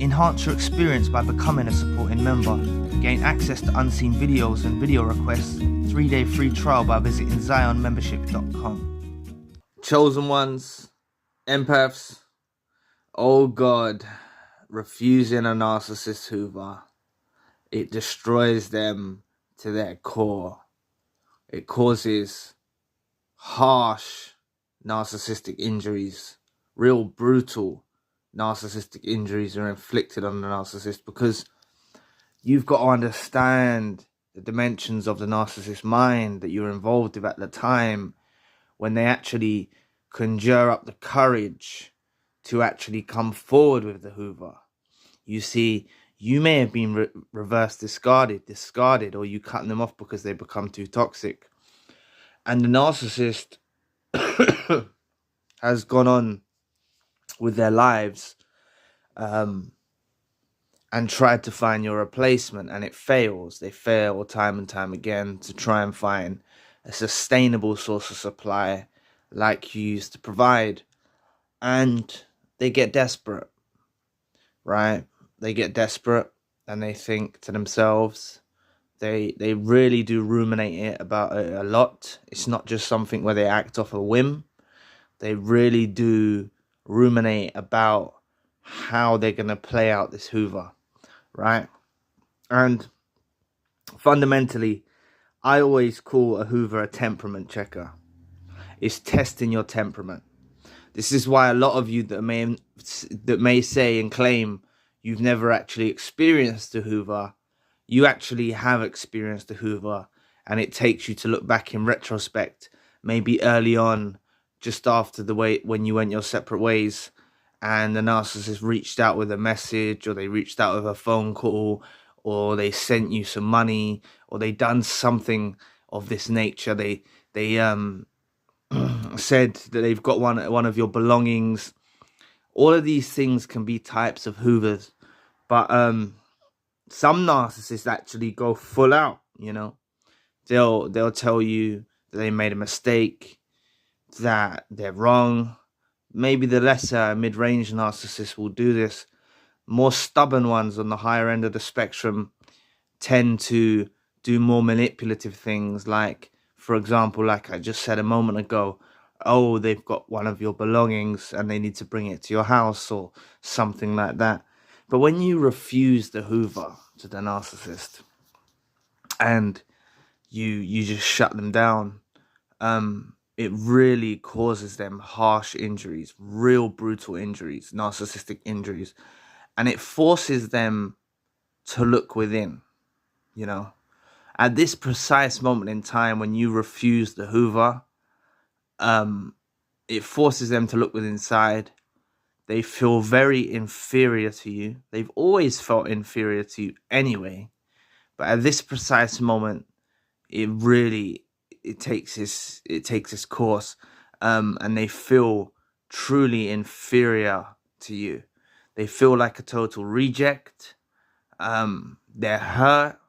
Enhance your experience by becoming a supporting member. Gain access to unseen videos and video requests. 3-day free trial by visiting zionmembership.com. Chosen ones, empaths, oh God, refusing a narcissist Hoover. It destroys them to their core. It causes harsh narcissistic injuries. Real brutal narcissistic injuries are inflicted on the narcissist, because you've got to understand the dimensions of the narcissist mind that you're involved with at the time, when they actually conjure up the courage to actually come forward with the Hoover. You see, you may have been reverse discarded, or you cut them off because they become too toxic. And the narcissist has gone on with their lives and tried to find your replacement, and it fails. They fail time and time again to try and find a sustainable source of supply like you used to provide. And they get desperate, right? They get desperate and they think to themselves, they really do ruminate about it a lot. It's not just something where they act off a whim. They really do ruminate about how they're going to play out this Hoover, right? And fundamentally, I always call a Hoover a temperament checker. It's testing your temperament. This is why a lot of you that may say and claim you've never actually experienced a Hoover, you actually have experienced a Hoover, and it takes you to look back in retrospect, maybe early on, just after when you went your separate ways, and the narcissist reached out with a message, or they reached out with a phone call, or they sent you some money, or they done something of this nature. They said that they've got one of your belongings. All of these things can be types of Hoovers, but some narcissists actually go full out. You know, they'll tell you that they made a mistake, that they're wrong. Maybe the lesser mid-range narcissists will do this. More stubborn ones on the higher end of the spectrum tend to do more manipulative things, like, for example, like I just said a moment ago, oh, they've got one of your belongings and they need to bring it to your house or something like that. But when you refuse the Hoover to the narcissist and you just shut them down, it really causes them harsh injuries, real brutal injuries, narcissistic injuries. And it forces them to look within, you know. At this precise moment in time when you refuse the Hoover, it forces them to look within inside. They feel very inferior to you. They've always felt inferior to you anyway. But at this precise moment, it takes its course, and they feel truly inferior to you. They feel like a total reject. They're hurt.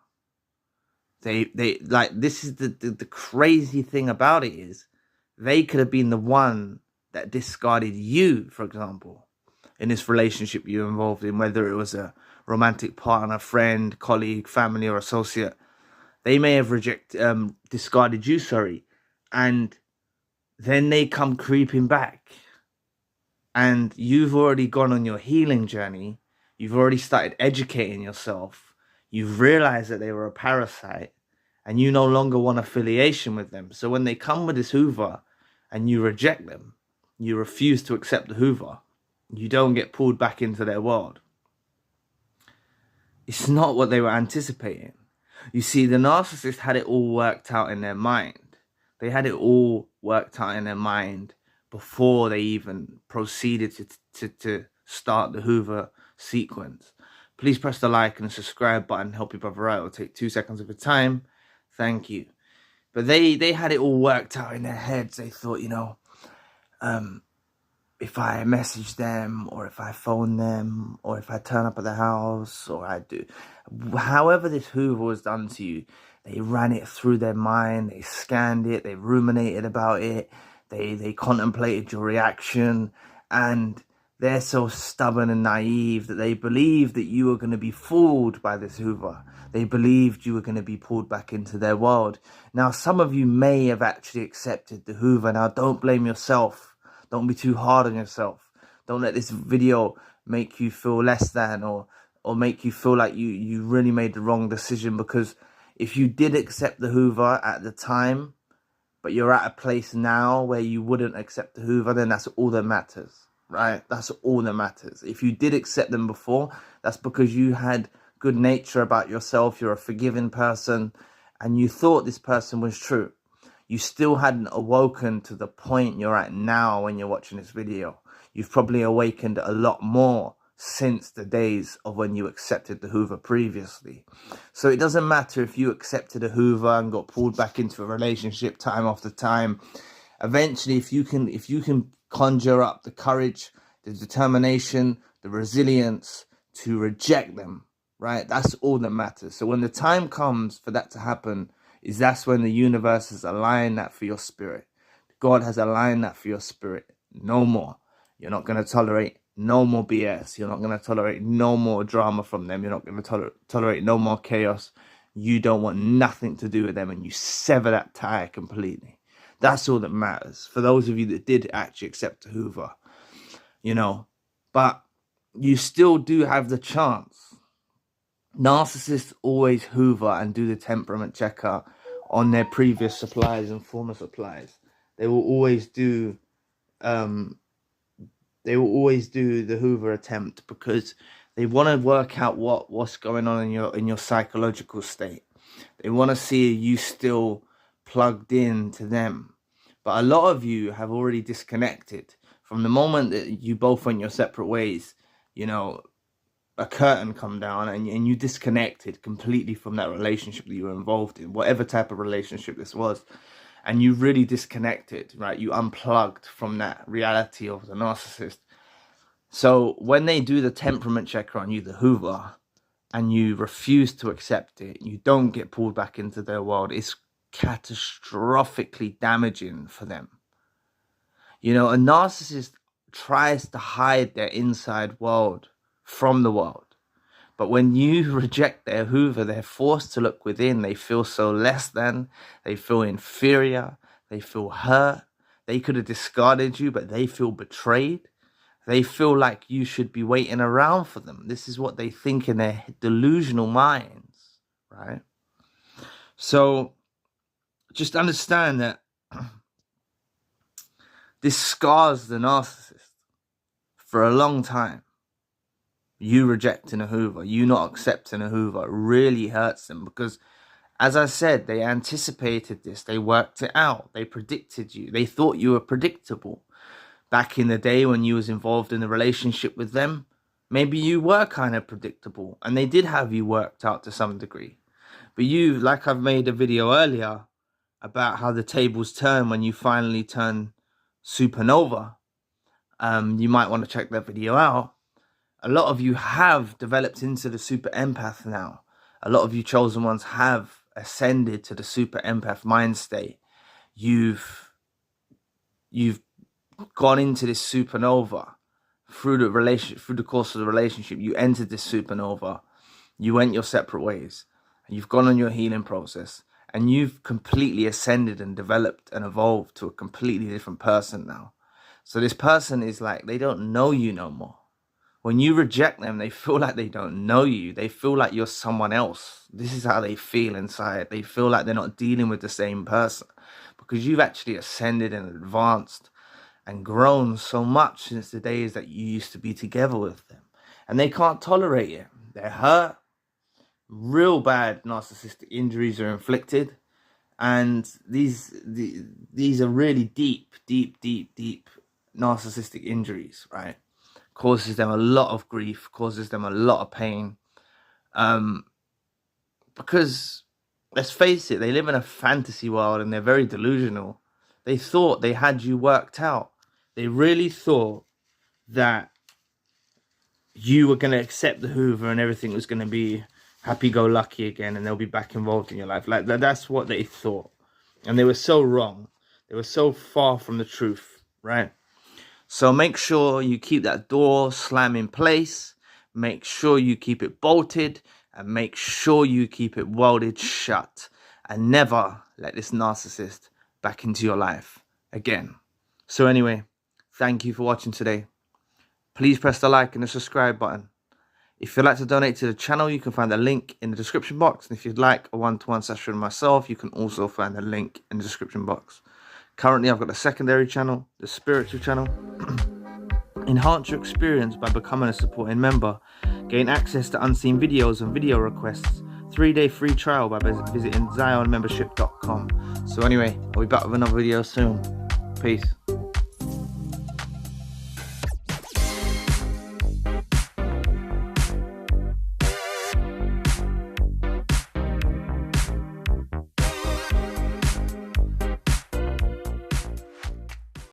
They like, this is the crazy thing about it is they could have been the one that discarded you, for example, in this relationship you're involved in, whether it was a romantic partner, friend, colleague, family, or associate. They may have discarded you, and then they come creeping back. And you've already gone on your healing journey. You've already started educating yourself. You've realized that they were a parasite, and you no longer want affiliation with them. So when they come with this Hoover and you reject them, you refuse to accept the Hoover, you don't get pulled back into their world. It's not what they were anticipating. You see, the narcissist had it all worked out in their mind. They had it all worked out in their mind before they even proceeded to start the Hoover sequence. Please press the like and subscribe button. Help your brother out. It'll take 2 seconds of your time. Thank you. But they had it all worked out in their heads. They thought, if I message them, or if I phone them, or if I turn up at the house, or I do, however this Hoover was done to you, they ran it through their mind. They scanned it. They ruminated about it. They contemplated your reaction, and They're so stubborn and naive that they believed that you were going to be fooled by this Hoover. They believed you were going to be pulled back into their world. Now, some of you may have actually accepted the Hoover. Now, don't blame yourself. Don't be too hard on yourself. Don't let this video make you feel less than, or make you feel like you really made the wrong decision. Because if you did accept the Hoover at the time, but you're at a place now where you wouldn't accept the Hoover, then that's all that matters, right? That's all that matters. If you did accept them before, that's because you had good nature about yourself. You're a forgiving person, and you thought this person was true. You still hadn't awoken to the point you're at now when you're watching this video. You've probably awakened a lot more since the days of when you accepted the Hoover previously. So it doesn't matter if you accepted a Hoover and got pulled back into a relationship time after time. Eventually, if you can conjure up the courage, the determination, the resilience to reject them, right? That's all that matters. So when the time comes for that to happen, that's when the universe has aligned that for your spirit. God has aligned that for your spirit. No more. You're not going to tolerate no more BS. You're not going to tolerate no more drama from them. You're not going to tolerate no more chaos. You don't want nothing to do with them, and you sever that tie completely. That's all that matters. For those of you that did actually accept the Hoover, but you still do have the chance. Narcissists always Hoover and do the temperament checker on their previous suppliers and former suppliers. They will always do the Hoover attempt because they want to work out what's going on in your psychological state. They want to see you still plugged in to them. But a lot of you have already disconnected from the moment that you both went your separate ways. A curtain come down and you disconnected completely from that relationship that you were involved in, whatever type of relationship this was. And you really disconnected, right? You unplugged from that reality of the narcissist. So when they do the temperament checker on you, the Hoover, and you refuse to accept it, you don't get pulled back into their world, it's catastrophically damaging for them. A narcissist tries to hide their inside world from the world. But when you reject their Hoover, they're forced to look within. They feel so less than. They feel inferior. They feel hurt. They could have discarded you, but they feel betrayed. They feel like you should be waiting around for them. This is what they think in their delusional minds, right? So just understand that this scars the narcissist for a long time. You rejecting a Hoover, you not accepting a Hoover really hurts them because, as I said, they anticipated this. They worked it out. They predicted you. They thought you were predictable. Back in the day when you was involved in a relationship with them, maybe you were kind of predictable and they did have you worked out to some degree. But you, like I've made a video earlier about how the tables turn when you finally turn supernova. You might want to check that video out. A lot of you have developed into the super empath now. A lot of you chosen ones have ascended to the super empath mind state. You've gone into this supernova through the course of the relationship. You entered this supernova. You went your separate ways. And you've gone on your healing process. And you've completely ascended and developed and evolved to a completely different person now. So this person is like, they don't know you no more. When you reject them, they feel like they don't know you. They feel like you're someone else. This is how they feel inside. They feel like they're not dealing with the same person because you've actually ascended and advanced and grown so much since the days that you used to be together with them. And they can't tolerate it. They're hurt. Real bad narcissistic injuries are inflicted. And these are really deep narcissistic injuries, right? Causes them a lot of grief, causes them a lot of pain. Because, let's face it, they live in a fantasy world and they're very delusional. They thought they had you worked out. They really thought that you were going to accept the Hoover and everything was going to be happy-go-lucky again and they'll be back involved in your life. Like, that's what they thought. And they were so wrong. They were so far from the truth, right? So make sure you keep that door slam in place. Make sure you keep it bolted, and make sure you keep it welded shut, and never let this narcissist back into your life again. So anyway, thank you for watching today. Please press the like and the subscribe button. If you'd like to donate to the channel, you can find the link in the description box. And if you'd like a one-to-one session with myself, you can also find the link in the description box. Currently, I've got a secondary channel, the spiritual channel. Enhance your experience by becoming a supporting member. Gain access to unseen videos and video requests. 3-day free trial by visiting zionmembership.com. So anyway, I'll be back with another video soon. Peace.